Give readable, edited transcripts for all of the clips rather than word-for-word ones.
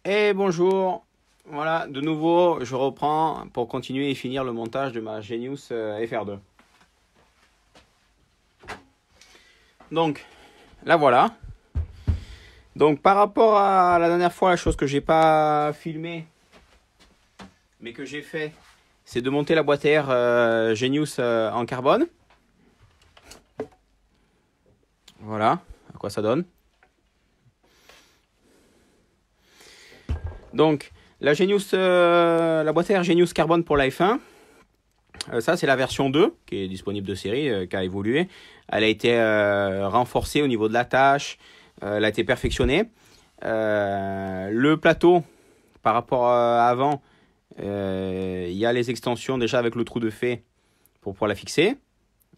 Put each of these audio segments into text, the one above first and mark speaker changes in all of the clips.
Speaker 1: Et bonjour, voilà, de nouveau, je reprends pour continuer et finir le montage de ma Genius FR2. Donc, là voilà. Donc, par rapport à la dernière fois, la chose que j'ai pas filmé, mais que j'ai fait, c'est de monter la boîte air Genius en carbone. Voilà, à quoi ça donne. Donc, la boîte air Genius carbone pour la F1. Ça, c'est la version 2 qui est disponible de série, qui a évolué. Elle a été renforcée au niveau de la tâche, elle a été perfectionnée. Le plateau, par rapport à avant, il y a les extensions déjà avec le trou de fée pour pouvoir la fixer.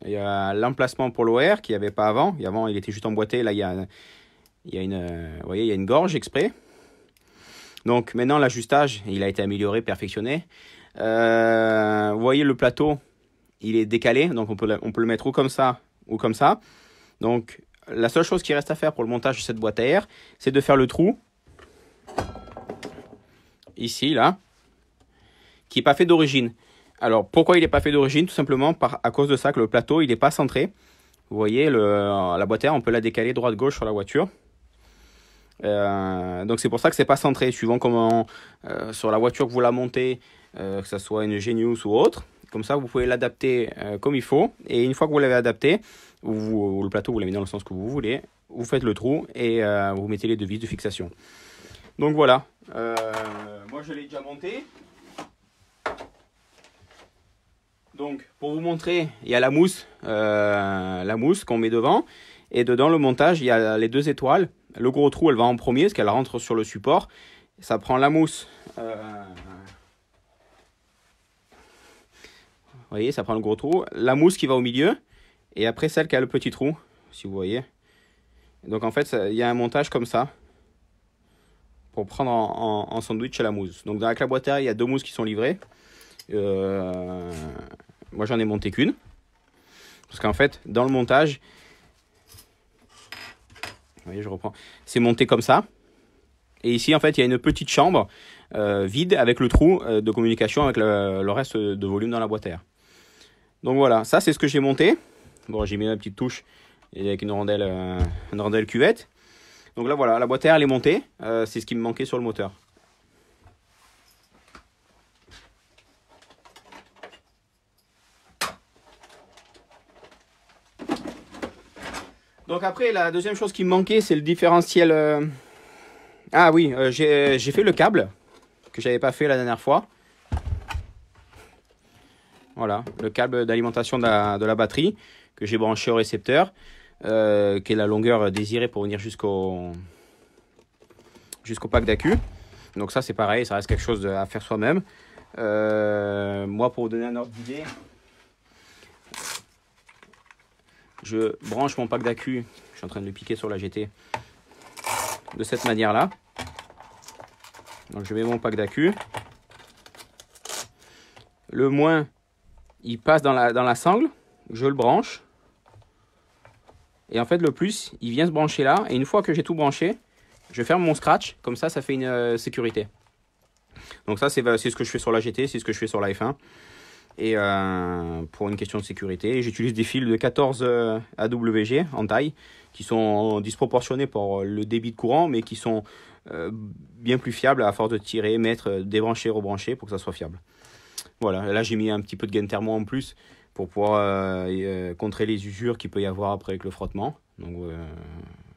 Speaker 1: Il y a l'emplacement pour l'OR qu'il n'y avait pas avant. Avant, il était juste emboîté. Là, il y a vous voyez, il y a une gorge exprès. Donc maintenant, l'ajustage, il a été amélioré, perfectionné. Vous voyez le plateau, il est décalé, donc on peut le mettre ou comme ça ou comme ça. Donc la seule chose qui reste à faire pour le montage de cette boîte à air, c'est de faire le trou ici, là, qui n'est pas fait d'origine. Alors pourquoi il n'est pas fait d'origine? Tout simplement à cause de ça, que le plateau il n'est pas centré. Vous voyez, la boîte à air, on peut la décaler droite-gauche sur la voiture. Donc c'est pour ça que c'est pas centré, suivant comment sur la voiture que vous la montez, que ce soit une Genius ou autre. Comme ça, vous pouvez l'adapter comme il faut. Et une fois que vous l'avez adapté, le plateau, vous l'avez mis dans le sens que vous voulez. Vous faites le trou et vous mettez les deux vis de fixation. Donc voilà. Moi, je l'ai déjà monté. Donc, pour vous montrer, il y a la mousse qu'on met devant. Et dedans, le montage, il y a les deux étoiles. Le gros trou, elle va en premier, parce qu'elle rentre sur le support. Ça prend la mousse. Vous voyez, ça prend le gros trou. La mousse qui va au milieu. Et après, celle qui a le petit trou, si vous voyez. Donc, en fait, il y a un montage comme ça. Pour prendre en sandwich la mousse. Donc, dans la boîte à air, il y a deux mousses qui sont livrées. Moi, j'en ai monté qu'une. Parce qu'en fait, dans le montage... Vous voyez, je reprends. C'est monté comme ça. Et ici, en fait, il y a une petite chambre vide avec le trou de communication avec le reste de volume dans la boîte à air. Donc voilà, ça c'est ce que j'ai monté. Bon, j'ai mis une petite touche avec une rondelle cuvette. Donc là, voilà, la boîte à air elle est montée. C'est ce qui me manquait sur le moteur. Donc après, la deuxième chose qui me manquait, c'est le différentiel. Ah oui, j'ai fait le câble que j'avais pas fait la dernière fois. Voilà, le câble d'alimentation de la batterie que j'ai branché au récepteur, qui est la longueur désirée pour venir jusqu'au pack d'accu. Donc ça c'est pareil, ça reste quelque chose à faire soi-même. Moi, pour vous donner un ordre d'idée, je branche mon pack d'accu, je suis en train de le piquer sur la GT, de cette manière-là. Donc je mets mon pack d'accu. Le moins, il passe dans la sangle, je le branche. Et en fait, le plus, il vient se brancher là. Et une fois que j'ai tout branché, je ferme mon scratch. Comme ça fait une sécurité. Donc ça, c'est ce que je fais sur la GT, c'est ce que je fais sur la F1. Et pour une question de sécurité, j'utilise des fils de 14 AWG en taille, qui sont disproportionnés pour le débit de courant, mais qui sont bien plus fiables à force de tirer, mettre, débrancher, rebrancher, pour que ça soit fiable. Voilà, là j'ai mis un petit peu de gain thermo en plus pour pouvoir contrer les usures qu'il peut y avoir après avec le frottement. Donc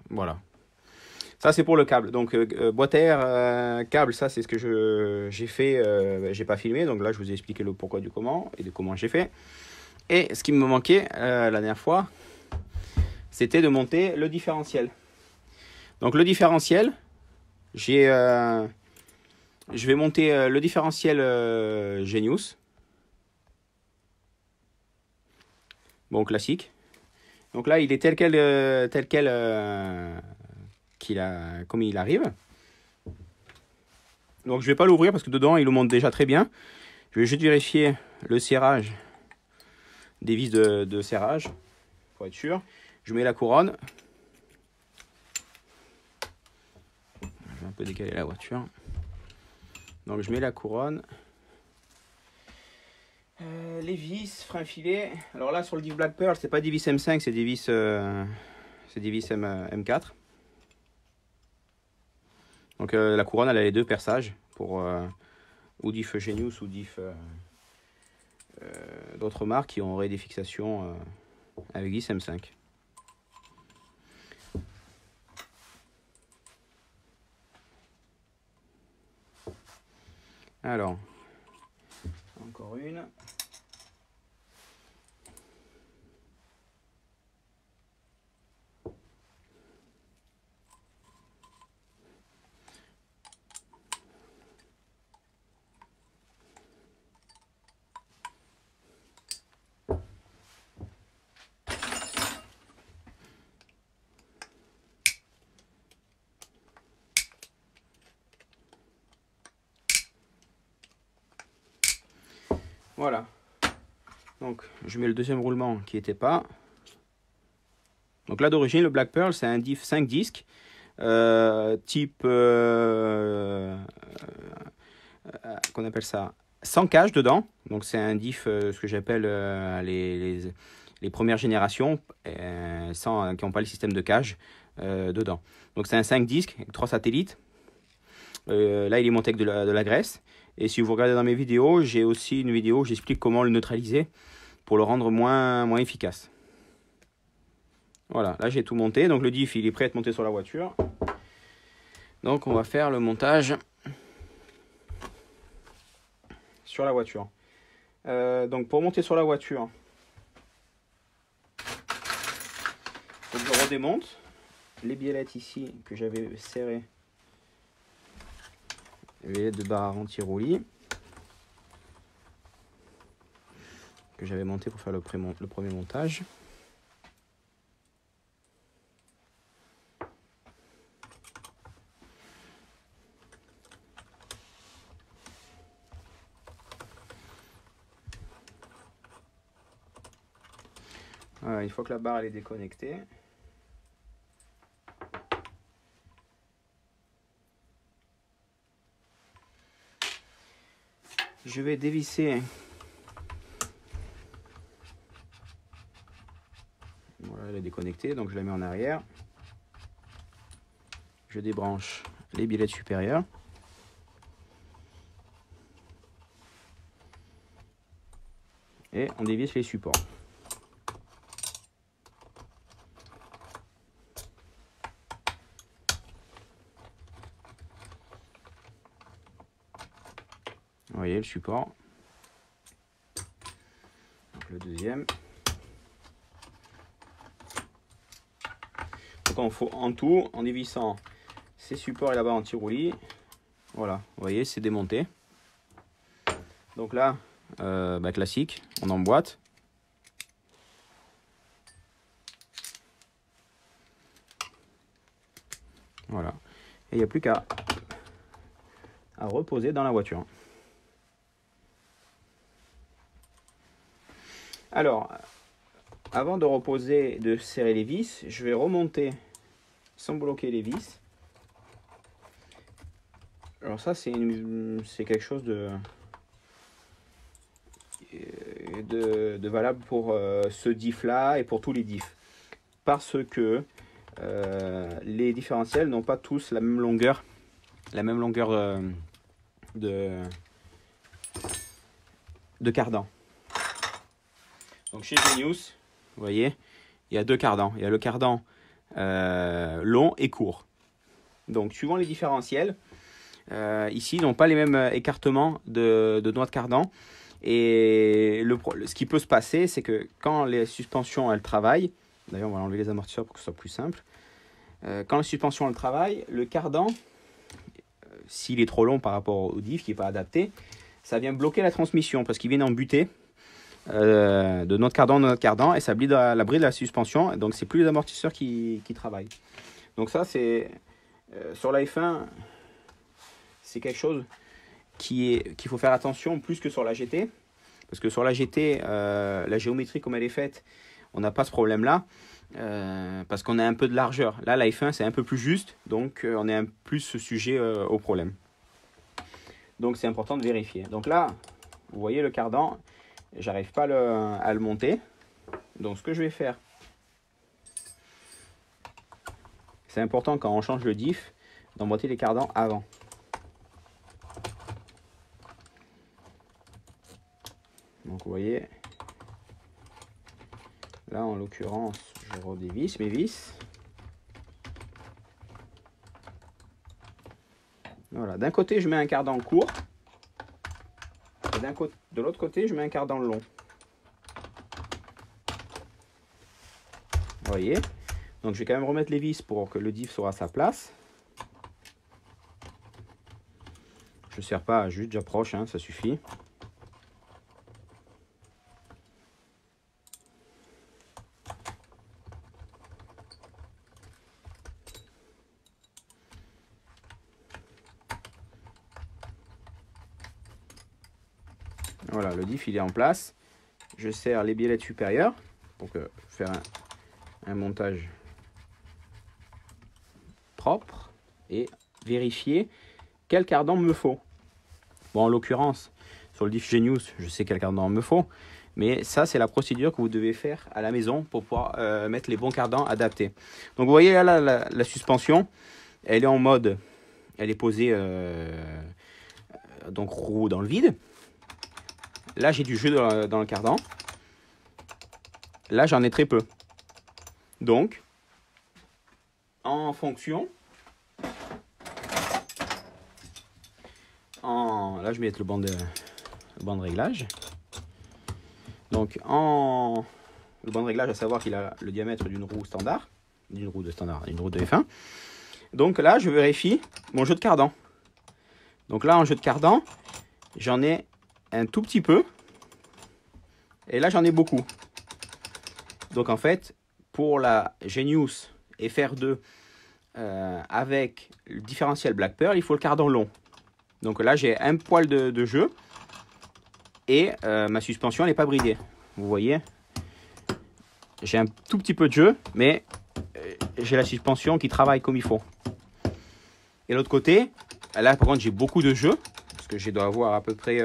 Speaker 1: voilà. Ça c'est pour le câble. Donc boîte à air, câble, ça c'est ce que j'ai fait. J'ai pas filmé, donc là je vous ai expliqué le pourquoi du comment et de comment j'ai fait. Et ce qui me manquait la dernière fois, c'était de monter le différentiel. Donc le différentiel, je vais monter le différentiel Genius. Bon, classique. Donc là, il est tel quel comme il arrive. Donc je vais pas l'ouvrir parce que dedans, il le monte déjà très bien. Je vais juste vérifier le serrage des vis de serrage pour être sûr. Je mets la couronne. Je vais un peu décaler la voiture. Donc je mets la couronne. Les vis, frein filet. Alors là sur le diff Black Pearl, c'est pas des vis M5, c'est des vis M4. Donc la couronne elle a les deux perçages pour ou diff Genius ou diff d'autres marques qui auraient des fixations avec vis M5. Alors, encore une. Voilà. Donc, je mets le deuxième roulement qui n'était pas. Donc là, d'origine, le Black Pearl, c'est un diff 5 disques. Type... qu'on appelle ça sans cage dedans. Donc c'est un diff, ce que j'appelle les premières générations, qui n'ont pas le système de cage dedans. Donc c'est un 5 disques avec 3 satellites. Là, il est monté avec de la graisse. Et si vous regardez dans mes vidéos, j'ai aussi une vidéo où j'explique comment le neutraliser pour le rendre moins efficace. Voilà, là j'ai tout monté. Donc le diff, il est prêt à être monté sur la voiture. Donc on va faire le montage sur la voiture. Donc pour monter sur la voiture, faut que je redémonte les biellettes ici que j'avais serrées. Les biellettes de barre anti-roulis que j'avais monté pour faire le premier montage. Voilà, une fois que la barre elle est déconnectée, je vais dévisser. Voilà, elle est déconnectée, donc je la mets en arrière. Je débranche les biellettes supérieures. Et on dévisse les supports. Vous voyez le support. Donc le deuxième. Donc en tout, en dévissant ces supports et la barre anti-roulis, voilà, vous voyez, c'est démonté. Donc là, classique, on emboîte. Voilà. Et il n'y a plus qu'à reposer dans la voiture. Alors, avant de reposer, de serrer les vis, je vais remonter sans bloquer les vis. Alors ça, c'est quelque chose de valable pour ce diff là et pour tous les diffs. Parce que les différentiels n'ont pas tous la même longueur de cardan. Donc chez Genius, vous voyez, il y a deux cardans. Il y a le cardan long et court. Donc suivant les différentiels, ici ils n'ont pas les mêmes écartements de noix de cardan. Et ce qui peut se passer, c'est que quand les suspensions elles travaillent, d'ailleurs on va enlever les amortisseurs pour que ce soit plus simple. Quand les suspensions elles travaillent, le cardan, s'il est trop long par rapport au diff qui n'est pas adapté, ça vient bloquer la transmission parce qu'il vient en butée de notre cardan et ça bride la bride de la suspension. Donc c'est plus les amortisseurs qui travaillent. Donc ça c'est sur la F1, c'est quelque chose qu'il faut faire attention plus que sur la GT, parce que sur la GT, la géométrie comme elle est faite, on n'a pas ce problème là, parce qu'on a un peu de largeur. Là la F1 c'est un peu plus juste, donc on est un plus sujet au problème. Donc c'est important de vérifier. Donc là, vous voyez le cardan, j'arrive pas à le monter. Donc ce que je vais faire, c'est important quand on change le diff d'emboîter les cardans avant. Donc vous voyez, là en l'occurrence, je redévisse mes vis. Voilà, d'un côté je mets un cardan court, et de l'autre côté je mets un cardan long. Vous voyez, donc je vais quand même remettre les vis pour que le diff soit à sa place. Je ne serre pas, juste j'approche, hein, ça suffit. Voilà, le diff il est en place. Je serre les biellettes supérieures pour faire un montage propre et vérifier quel cardan me faut. Bon, en l'occurrence, sur le diff Genius, je sais quel cardan me faut, mais ça, c'est la procédure que vous devez faire à la maison pour pouvoir mettre les bons cardans adaptés. Donc, vous voyez là, la suspension, elle est en mode, elle est posée donc roue dans le vide. Là, j'ai du jeu dans le cardan. Là, j'en ai très peu. Donc, en fonction, là, je vais mettre le banc de réglage. Donc, le banc de réglage, à savoir qu'il a le diamètre d'une roue standard, d'une roue de F1. Donc là, je vérifie mon jeu de cardan. Donc là, en jeu de cardan, j'en ai un tout petit peu. Et là, j'en ai beaucoup. Donc en fait, pour la Genius FR2 avec le différentiel Black Pearl, il faut le cardan long. Donc là, j'ai un poil de jeu et ma suspension n'est pas bridée. Vous voyez, j'ai un tout petit peu de jeu, mais j'ai la suspension qui travaille comme il faut. Et l'autre côté, là par contre, j'ai beaucoup de jeu, parce que je dois avoir à peu près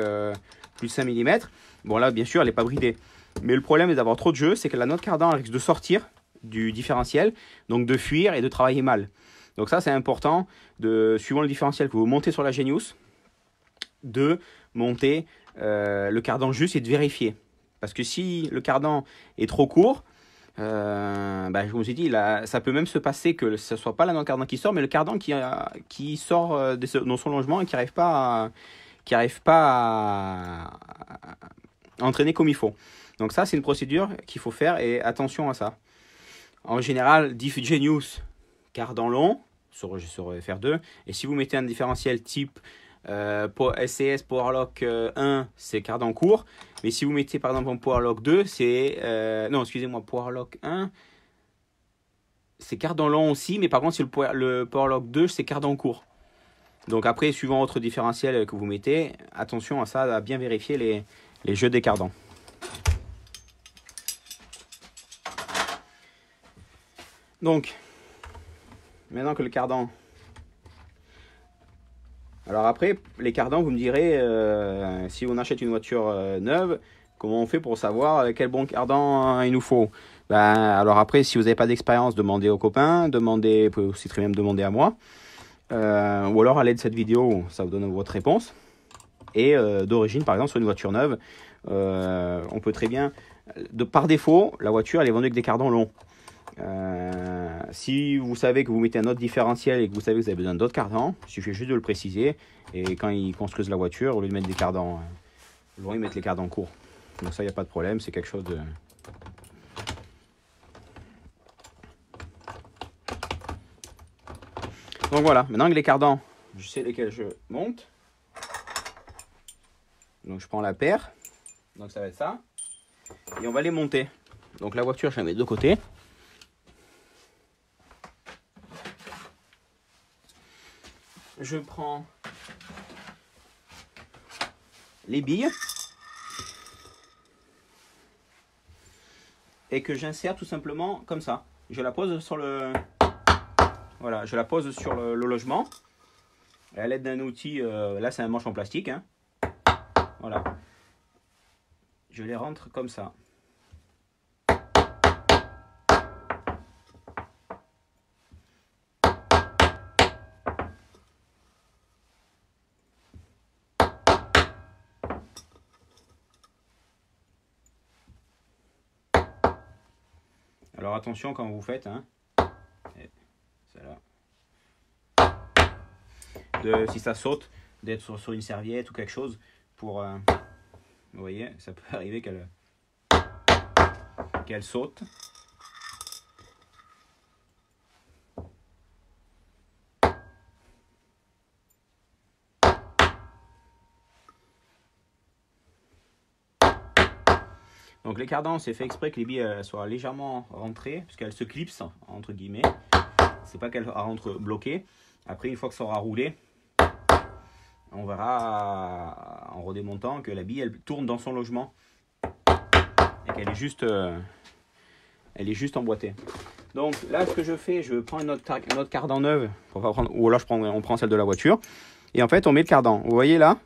Speaker 1: plus de 5 mm. Bon là, bien sûr, elle n'est pas bridée. Mais le problème d'avoir trop de jeu, c'est que la note cardan risque de sortir du différentiel, donc de fuir et de travailler mal. Donc ça, c'est important, suivant le différentiel que vous montez sur la Genius, de monter le cardan juste et de vérifier. Parce que si le cardan est trop court, je vous ai dit, là, ça peut même se passer que ce ne soit pas la note cardan qui sort, mais le cardan qui sort dans son logement et qui n'arrive pas à entraîner comme il faut. Donc ça, c'est une procédure qu'il faut faire et attention à ça. En général, diff Genius, cardan long sur FR2. Et si vous mettez un différentiel type SCS Powerlock 1, c'est cardan court. Mais si vous mettez par exemple un Powerlock 2, c'est... non, excusez-moi, Powerlock 1, c'est cardan long aussi. Mais par contre, c'est le Powerlock 2, c'est cardan court. Donc après, suivant votre différentiel que vous mettez, attention à ça, à bien vérifier les jeux des cardans. Donc, maintenant que le cardan... Alors après, les cardans, vous me direz, si on achète une voiture neuve, comment on fait pour savoir quel bon cardan il nous faut? Alors après, si vous n'avez pas d'expérience, demandez aux copains, vous pouvez aussi très bien me demander à moi. Ou alors à l'aide de cette vidéo, ça vous donne votre réponse. Et d'origine, par exemple, sur une voiture neuve, on peut très bien... par défaut, la voiture, elle est vendue avec des cardans longs. Si vous savez que vous mettez un autre différentiel et que vous savez que vous avez besoin d'autres cardans, il suffit juste de le préciser. Et quand ils construisent la voiture, au lieu de mettre des cardans longs, ils mettent les cardans courts. Donc ça, il n'y a pas de problème, c'est quelque chose de... Donc voilà, maintenant que les cardans, je sais lesquels je monte. Donc je prends la paire. Donc ça va être ça. Et on va les monter. Donc la voiture, je la mets de côté. Je prends les billes et que j'insère tout simplement comme ça. Je la pose sur le... Voilà, je la pose sur le logement. à l'aide d'un outil, là c'est un manche en plastique, hein. Voilà. Je les rentre comme ça. Alors attention quand vous faites, hein. Si ça saute, d'être sur une serviette ou quelque chose pour... vous voyez, ça peut arriver qu'elle saute. Donc les cardans, c'est fait exprès que les billes soient légèrement rentrées, parce qu'elles se clipsent, entre guillemets. C'est pas qu'elles rentrent bloquées. Après, une fois que ça aura roulé, on verra en redémontant que la bille, elle tourne dans son logement. Et qu'elle est juste, emboîtée. Donc là, ce que je fais, je prends une autre cardan neuve, pour pas prendre, ou alors on prend celle de la voiture. Et en fait, on met le cardan. Vous voyez là,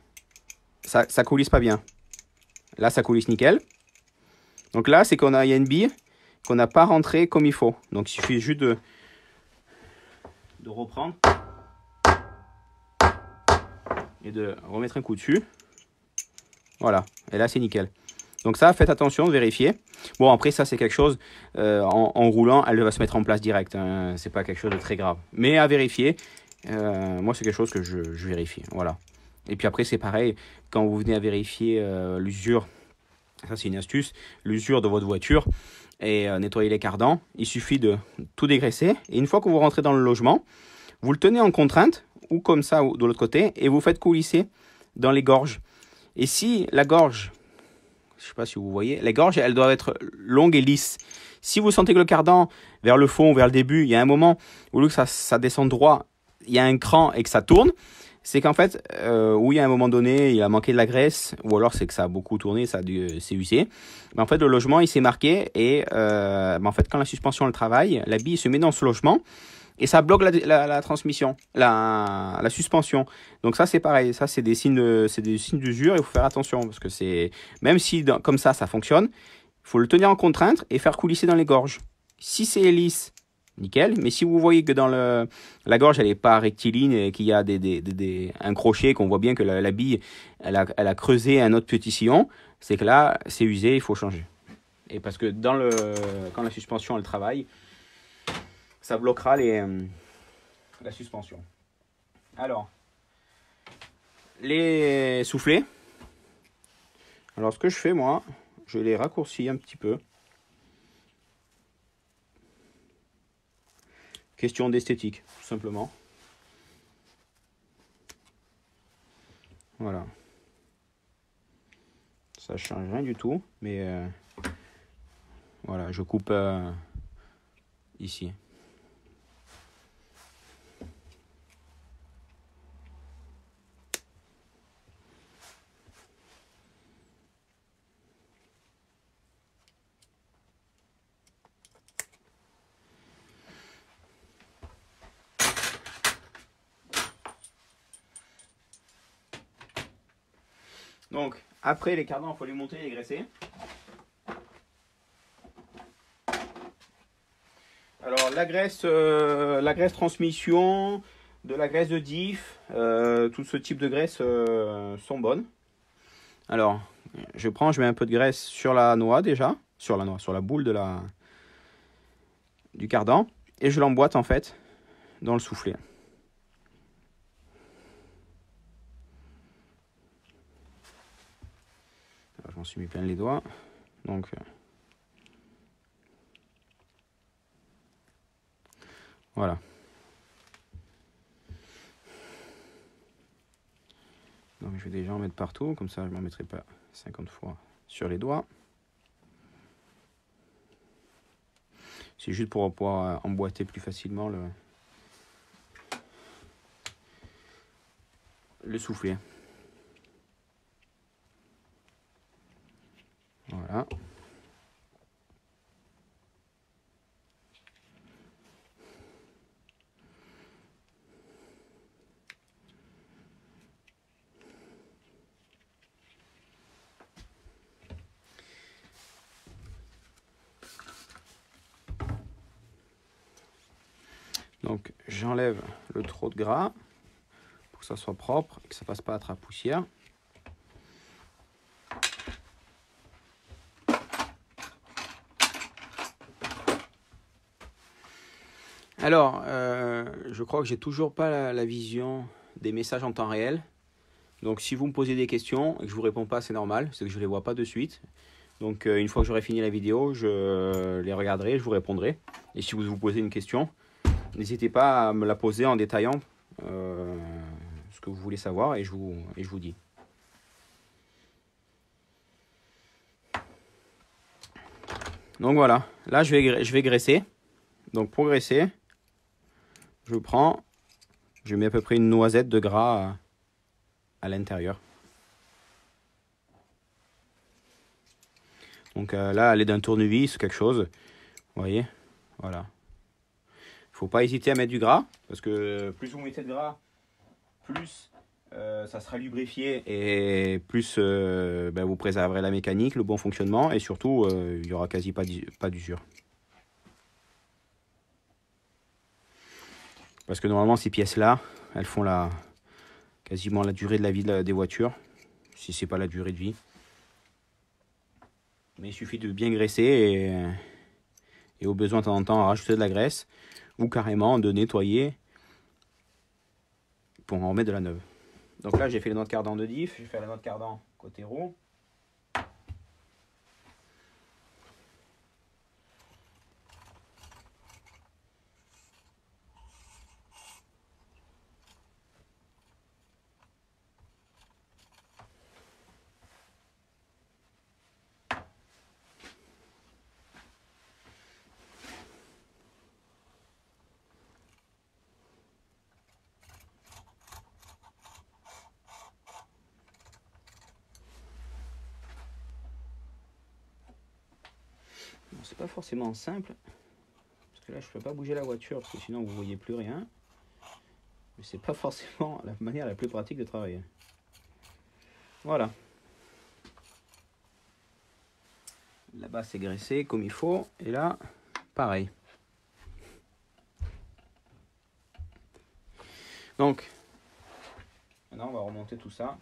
Speaker 1: ça coulisse pas bien. Là, ça coulisse nickel. Donc là, c'est il y a une bille qu'on n'a pas rentrée comme il faut. Donc il suffit juste de reprendre et de remettre un coup dessus. Voilà. Et là, c'est nickel. Donc ça, faites attention de vérifier. Bon, après, ça, c'est quelque chose, en roulant, elle va se mettre en place direct. Hein. C'est pas quelque chose de très grave. Mais à vérifier, moi, c'est quelque chose que je vérifie. Voilà. Et puis après, c'est pareil. Quand vous venez à vérifier l'usure, ça, c'est une astuce, l'usure de votre voiture et nettoyer les cardans, il suffit de tout dégraisser. Et une fois que vous rentrez dans le logement, vous le tenez en contrainte, ou comme ça, ou de l'autre côté, et vous faites coulisser dans les gorges. Et si la gorge, je ne sais pas si vous voyez, les gorges, elles doivent être longues et lisses. Si vous sentez que le cardan, vers le fond, vers le début, il y a un moment où ça descend droit, il y a un cran et que ça tourne, c'est qu'en fait, oui, à un moment donné, il a manqué de la graisse, ou alors c'est que ça a beaucoup tourné, c'est usé. Mais en fait, le logement, il s'est marqué, et en fait, quand la suspension elle travaille, la bille se met dans ce logement, et ça bloque la transmission, la suspension. Donc ça, c'est pareil, ça, c'est des signes d'usure, il faut faire attention, parce que même si comme ça fonctionne, il faut le tenir en contrainte et faire coulisser dans les gorges. Si c'est lisse, nickel. Mais si vous voyez que dans la gorge, elle n'est pas rectiligne et qu'il y a un crochet, qu'on voit bien que la bille, elle a creusé un autre petit sillon, c'est que là, c'est usé, il faut changer. Et parce que quand la suspension, elle travaille, ça bloquera la suspension. Alors, les soufflets. Alors, ce que je fais, moi, je les raccourcis un petit peu. Question d'esthétique, tout simplement. Voilà. Ça change rien du tout, mais voilà, je coupe ici. Donc, après les cardans, il faut les monter et les graisser. Alors, la graisse transmission, de la graisse de diff, tout ce type de graisse sont bonnes. Alors, je mets un peu de graisse sur la noix déjà, sur la boule du cardan, et je l'emboîte en fait dans le soufflet. Alors, je m'en suis mis plein les doigts, donc voilà. Donc je vais déjà en mettre partout, comme ça je ne m'en mettrai pas 50 fois sur les doigts. C'est juste pour pouvoir emboîter plus facilement le soufflet. Voilà. Donc j'enlève le trop de gras pour que ça soit propre et que ça passe pas à la poussière. Alors, je crois que j'ai toujours pas la vision des messages en temps réel. Donc si vous me posez des questions et que je vous réponds pas, c'est normal, c'est que je les vois pas de suite. Donc une fois que j'aurai fini la vidéo, je les regarderai, je vous répondrai. Et si vous vous posez une question, n'hésitez pas à me la poser en détaillant ce que vous voulez savoir et je vous dis. Donc voilà, là je vais graisser. Donc pour graisser, je mets à peu près une noisette de gras à l'intérieur. Donc là, elle est d'un tournevis ou quelque chose. Vous voyez, voilà. Il ne faut pas hésiter à mettre du gras, parce que plus vous mettez de gras, plus ça sera lubrifié et plus vous préserverez la mécanique, le bon fonctionnement, et surtout, il n'y aura quasi pas d'usure. Parce que normalement, ces pièces-là, elles font quasiment la durée de la vie des voitures, si ce n'est pas la durée de vie. Mais il suffit de bien graisser et au besoin de temps en temps rajouter de la graisse ou carrément de nettoyer pour en remettre de la neuve. Donc là j'ai fait les noix de cardan de diff, je vais faire les noix de cardan côté roue. C'est pas forcément simple, parce que là je peux pas bouger la voiture, parce que sinon vous voyez plus rien. Mais c'est pas forcément la manière la plus pratique de travailler. Voilà. Là-bas c'est graissé comme il faut, et là, pareil. Donc, maintenant on va remonter tout ça.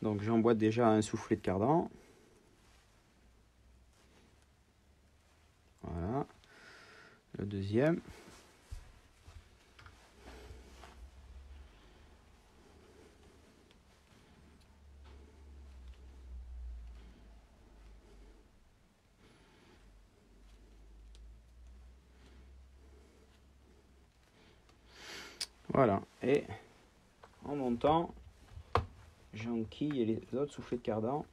Speaker 1: Donc j'emboîte déjà un soufflet de cardan. Voilà. Le deuxième. Voilà. Et en montant, j'enquille les autres soufflets de cardan.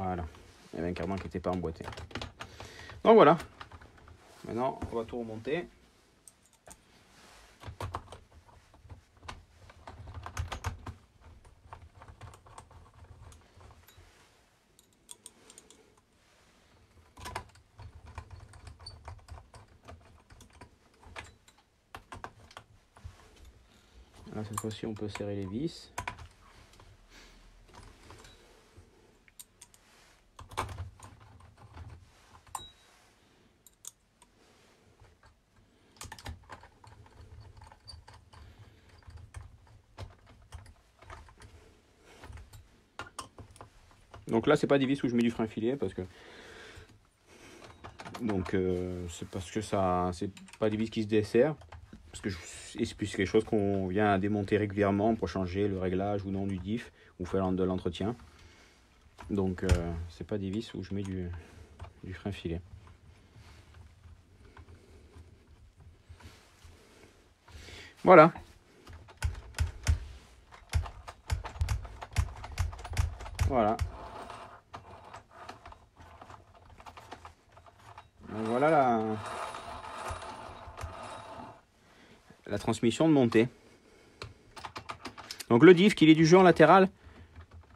Speaker 1: Voilà. Il y avait un cardan qui n'était pas emboîté. Donc voilà. Maintenant, on va tout remonter. Là, cette fois-ci, on peut serrer les vis. Donc là, c'est pas des vis où je mets du frein filé parce que c'est parce que ça, c'est pas des vis qui se desserrent parce que c'est plus quelque chose qu'on vient à démonter régulièrement pour changer le réglage ou non du diff ou faire de l'entretien. Donc c'est pas des vis où je mets du frein filet. Voilà. Voilà. Donc voilà la transmission de montée. Donc le diff, qu'il est du jeu en latéral,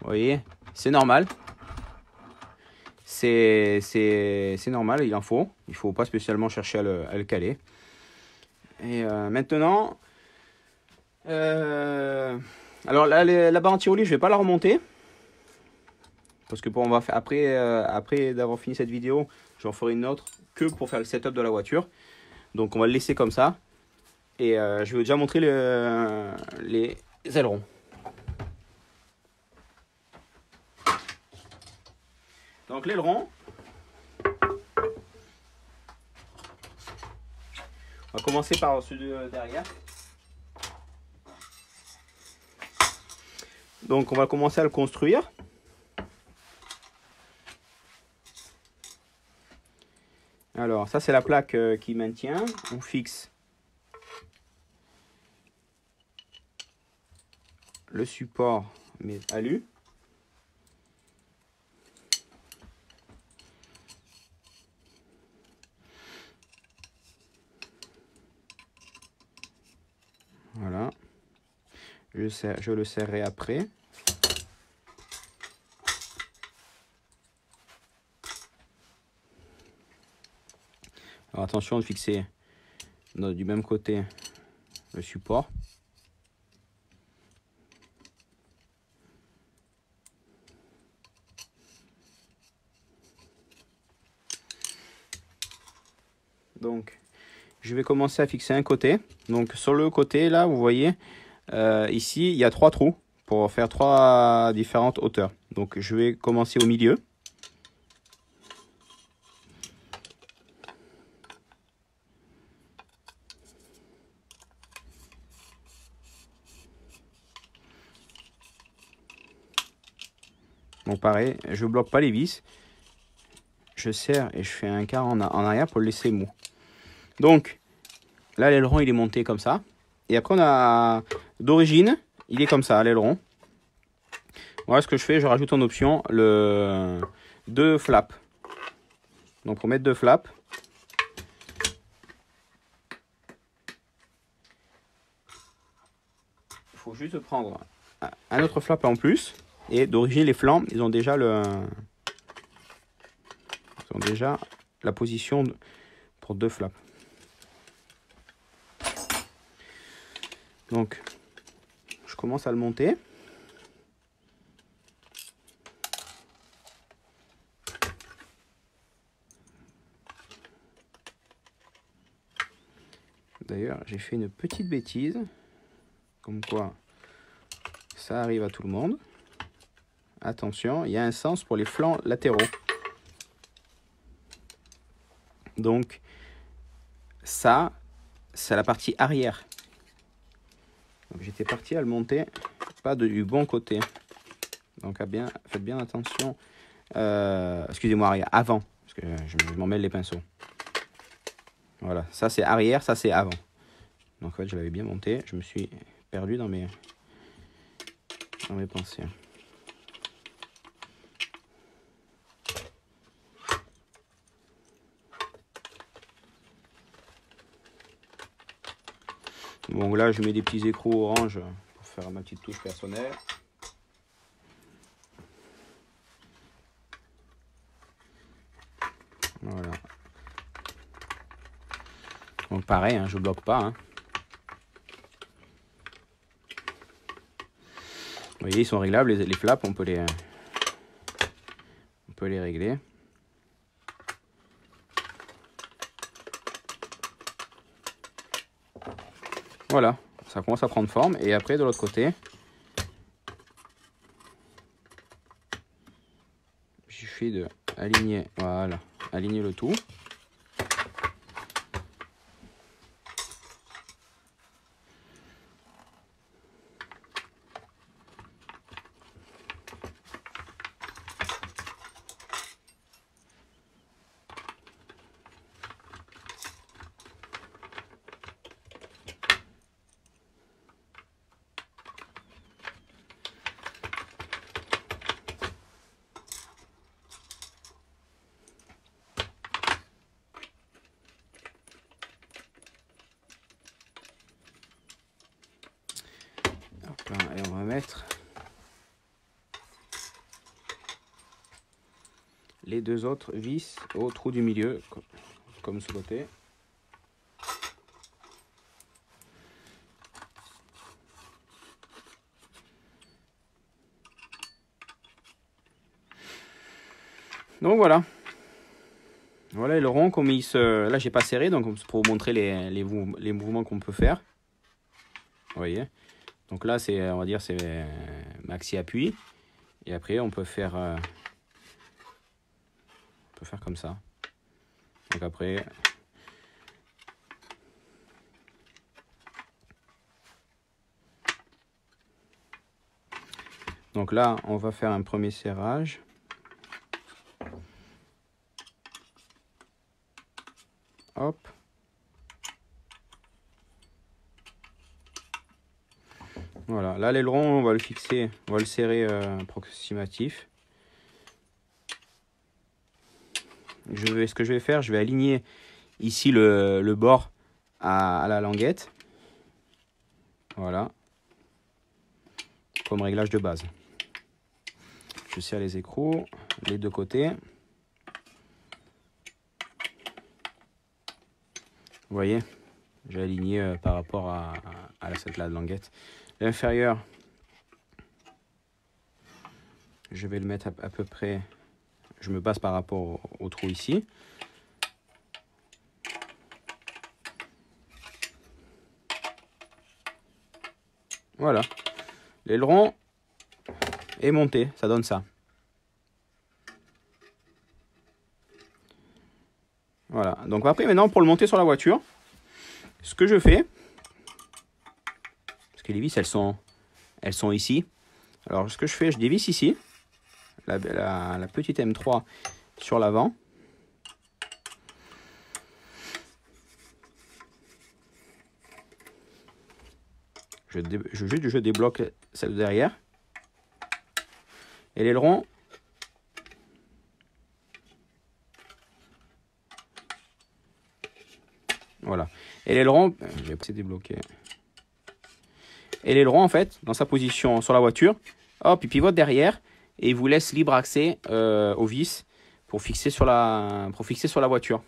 Speaker 1: vous voyez, c'est normal. C'est normal, il en faut. Il ne faut pas spécialement chercher à le caler. Et maintenant, alors la barre anti-roulis, je ne vais pas la remonter. Parce que on va faire, après d'avoir fini cette vidéo, j'en ferai une autre que pour faire le setup de la voiture. Donc on va le laisser comme ça. Et je vais déjà montrer les ailerons. Donc l'aileron, on va commencer par celui de derrière. Donc on va commencer à le construire. Alors ça c'est la plaque qui maintient. On fixe le support mais alu. Voilà. Je le serrerai après. Alors attention de fixer du même côté le support. Donc je vais commencer à fixer un côté. Donc sur le côté là, vous voyez, ici il y a 3 trous pour faire 3 différentes hauteurs. Donc je vais commencer au milieu. Donc pareil, je bloque pas les vis. Je serre et je fais un quart en arrière pour le laisser mou. Donc là l'aileron il est monté comme ça. Et après on a d'origine, il est comme ça l'aileron. Voilà ce que je fais, je rajoute en option le 2 flaps. Donc pour mettre 2 flaps, il faut juste prendre un autre flap en plus. Et d'origine les flancs, ils ont déjà la position pour 2 flaps. Donc je commence à le monter. D'ailleurs, j'ai fait une petite bêtise, comme quoi ça arrive à tout le monde. Attention, il y a un sens pour les flancs latéraux. Donc, ça, c'est la partie arrière. Donc, j'étais parti à le monter, pas du bon côté. Donc, faites bien attention. Excusez-moi, arrière, avant, parce que je m'en mêle les pinceaux. Voilà, ça c'est arrière, ça c'est avant. Donc, en fait, je l'avais bien monté. Je me suis perdu dans mes pensées. Bon, là, je mets des petits écrous orange pour faire ma petite touche personnelle. Voilà. Donc, pareil, hein, je bloque pas. Hein. Vous voyez, ils sont réglables, les flaps, on peut les régler. Voilà, ça commence à prendre forme. Et après, de l'autre côté, il suffit de aligner, voilà, aligner le tout. mettre les deux autres vis au trou du milieu, comme ce côté. Donc voilà. Voilà le rond comme il se... Là j'ai pas serré, donc pour vous montrer les mouvements qu'on peut faire. Vous voyez. Donc là c'est, on va dire, c'est maxi appui. Et après on peut faire comme ça. Donc après donc là on va faire un premier serrage. Hop. Voilà, là l'aileron on va le fixer, on va le serrer approximatif. Ce que je vais faire, je vais aligner ici le bord à la languette. Voilà. Comme réglage de base. Je serre les écrous, les deux côtés. Vous voyez, j'ai aligné par rapport à cette languette. L'inférieur, je vais le mettre à peu près, je me base par rapport au trou ici. Voilà, l'aileron est monté, ça donne ça. Voilà, donc après maintenant pour le monter sur la voiture, ce que je fais, parce que les vis elles sont ici. Alors ce que je fais, je dévisse ici, la petite M3 sur l'avant. Je débloque celle de derrière. Et l'aileron, voilà. Et l'aileron, je vais essayer de débloquer. Et l'aileron, en fait, dans sa position sur la voiture, hop, il pivote derrière et il vous laisse libre accès aux vis pour fixer sur la voiture.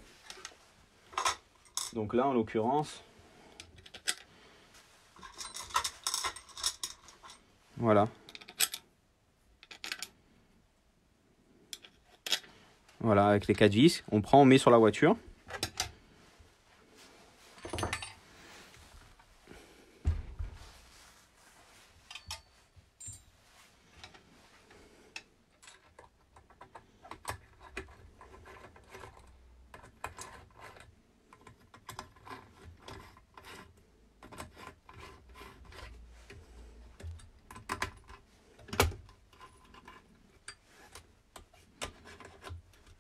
Speaker 1: Donc là, en l'occurrence, voilà. Voilà, avec les 4 vis, on prend, on met sur la voiture.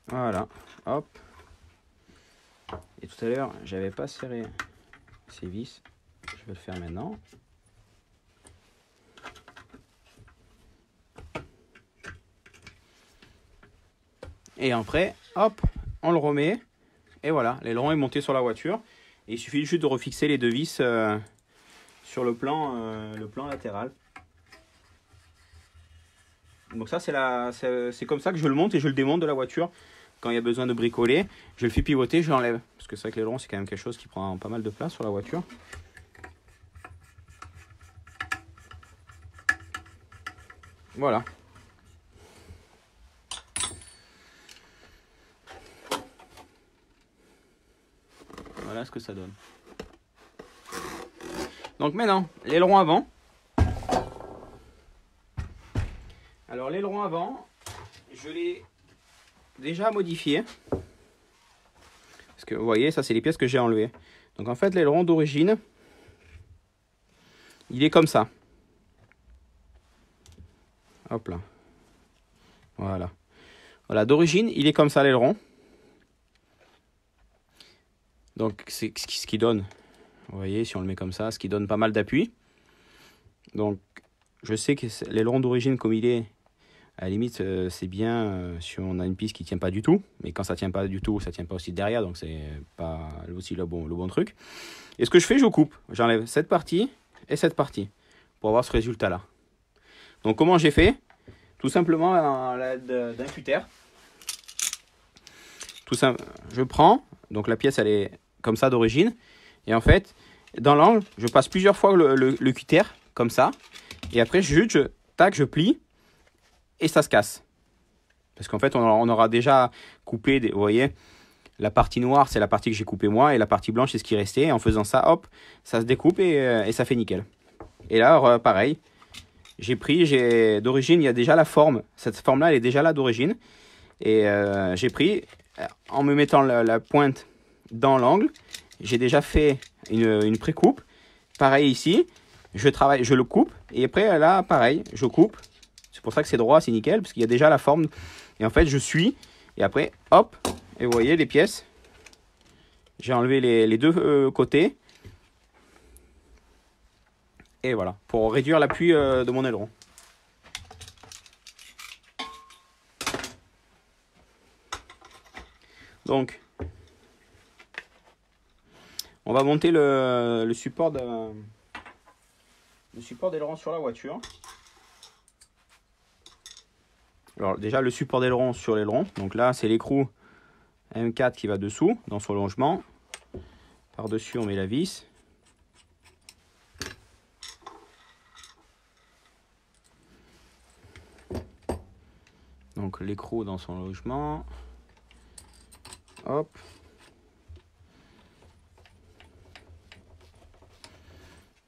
Speaker 1: Voilà, hop. Et tout à l'heure, j'avais pas serré ces vis. Je vais le faire maintenant. Et après, hop, on le remet. Et voilà, l'aileron est monté sur la voiture. Et il suffit juste de refixer les deux vis sur le plan latéral. Donc ça, c'est comme ça que je le monte et je le démonte de la voiture. Quand il y a besoin de bricoler, je le fais pivoter, je l'enlève. Parce que c'est vrai que l'aileron, c'est quand même quelque chose qui prend pas mal de place sur la voiture. Voilà. Voilà ce que ça donne. Donc maintenant, l'aileron avant. Alors l'aileron avant, je l'ai déjà modifié. Parce que vous voyez, ça c'est les pièces que j'ai enlevées. Donc en fait, l'aileron d'origine, il est comme ça. Hop là. Voilà. Voilà, d'origine, il est comme ça l'aileron. Donc c'est ce qui donne, vous voyez, si on le met comme ça, ce qui donne pas mal d'appui. Donc je sais que l'aileron d'origine comme il est, à la limite c'est bien si on a une piste qui tient pas du tout. Mais quand ça tient pas du tout, ça tient pas aussi derrière, donc c'est pas aussi le bon truc. Et ce que je fais, je coupe. J'enlève cette partie et cette partie pour avoir ce résultat là. Donc comment j'ai fait? Tout simplement à l'aide d'un cutter. Tout simple, je prends, donc la pièce elle est comme ça d'origine, et en fait dans l'angle je passe plusieurs fois le cutter comme ça, et après tac, je plie et ça se casse. Parce qu'en fait on aura déjà coupé, vous voyez, la partie noire c'est la partie que j'ai coupée moi, et la partie blanche c'est ce qui restait, et en faisant ça, hop, ça se découpe et ça fait nickel. Et là pareil, d'origine il y a déjà la forme, cette forme là elle est déjà là d'origine, et j'ai pris, en me mettant la pointe dans l'angle, j'ai déjà fait une pré-coupe. Pareil ici, je le coupe, et après là pareil, je coupe. C'est pour ça que c'est droit, c'est nickel, parce qu'il y a déjà la forme. Et en fait je suis, et après hop, et vous voyez les pièces, j'ai enlevé les deux côtés. Et voilà, pour réduire l'appui de mon aileron. Donc, on va monter le support d'aileron sur la voiture. Alors déjà le support d'aileron sur l'aileron. Donc là c'est l'écrou M4 qui va dessous dans son longement. Par dessus on met la vis. Donc l'écrou dans son logement. Hop.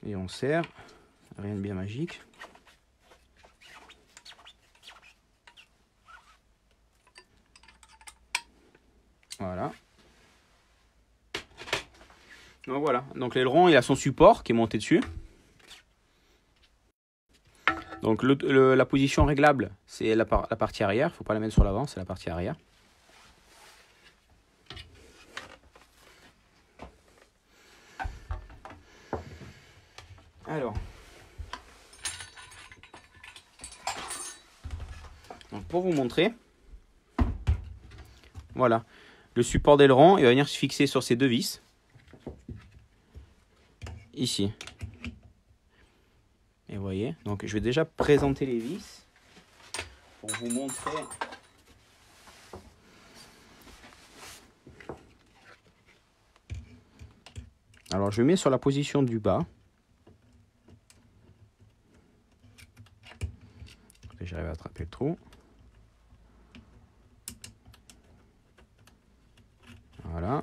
Speaker 1: Et on serre. Rien de bien magique. Voilà. Donc voilà. Donc l'aileron il a son support qui est monté dessus. Donc la position réglable c'est la partie arrière. Il ne faut pas la mettre sur l'avant, c'est la partie arrière. Alors, donc pour vous montrer, voilà, le support d'aileron, il va venir se fixer sur ces deux vis, ici. Et vous voyez, donc je vais déjà présenter les vis pour vous montrer. Alors je mets sur la position du bas. J'arrive à attraper le trou. Voilà.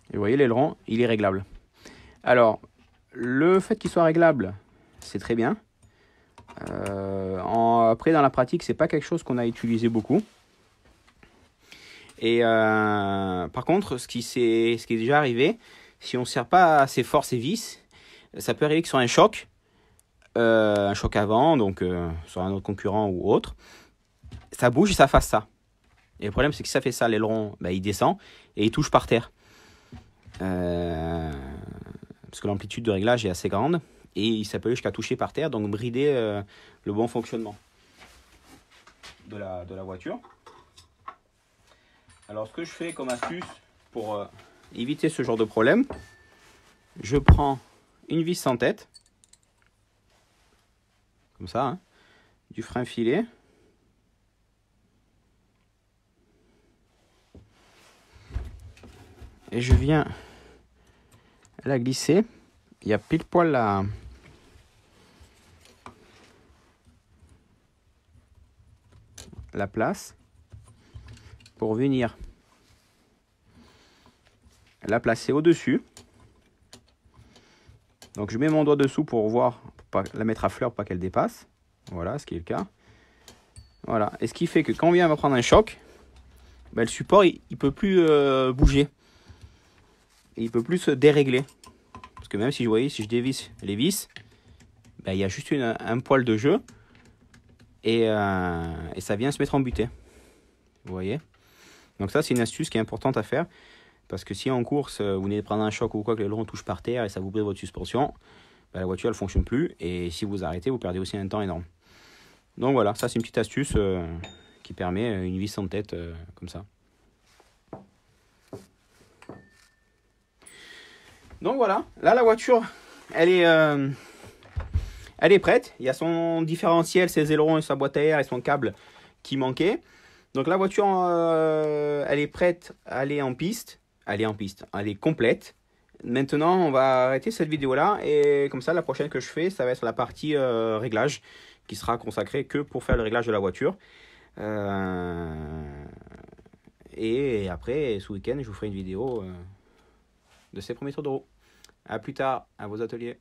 Speaker 1: Et vous voyez l'aileron, il est réglable. Alors, le fait qu'il soit réglable, c'est très bien. Après, dans la pratique, c'est pas quelque chose qu'on a utilisé beaucoup. Et par contre, ce qui est déjà arrivé, si on ne serre pas assez fort ces vis, ça peut arriver que sur un choc avant, donc sur un autre concurrent ou autre, ça bouge et ça fasse ça. Et le problème, c'est que si ça fait ça, l'aileron, bah, il descend et il touche par terre. Parce que l'amplitude de réglage est assez grande et ça peut aller jusqu'à toucher par terre, donc brider le bon fonctionnement de la voiture. Alors ce que je fais comme astuce pour éviter ce genre de problème, je prends une vis sans tête, comme ça, hein, du frein filet. Et je viens la glisser. Il y a pile poil la place pour venir la placer au-dessus. Donc je mets mon doigt dessous pour voir, pour pas la mettre à fleur, pour pas qu'elle dépasse. Voilà, ce qui est le cas. Voilà, et ce qui fait que quand on vient prendre un choc, ben, le support il peut plus bouger. Et il peut plus se dérégler. Parce que même si vous voyez, si je dévisse les vis, ben, il y a juste un poil de jeu. Et ça vient se mettre en butée. Vous voyez? Donc ça, c'est une astuce qui est importante à faire. Parce que si en course, vous venez de prendre un choc ou quoi, que l'aileron touche par terre et ça vous brise votre suspension, ben, la voiture, elle ne fonctionne plus. Et si vous arrêtez, vous perdez aussi un temps énorme. Donc voilà, ça, c'est une petite astuce qui permet une vis en tête comme ça. Donc voilà, là la voiture, elle est prête. Il y a son différentiel, ses ailerons et sa boîte à air et son câble qui manquaient. Donc la voiture, elle est prête à aller en piste. Elle est complète. Maintenant, on va arrêter cette vidéo-là. Et comme ça, la prochaine que je fais, ça va être la partie réglage, qui sera consacrée que pour faire le réglage de la voiture. Et après, ce week-end, je vous ferai une vidéo de ces premiers tours de roue. À plus tard, à vos ateliers.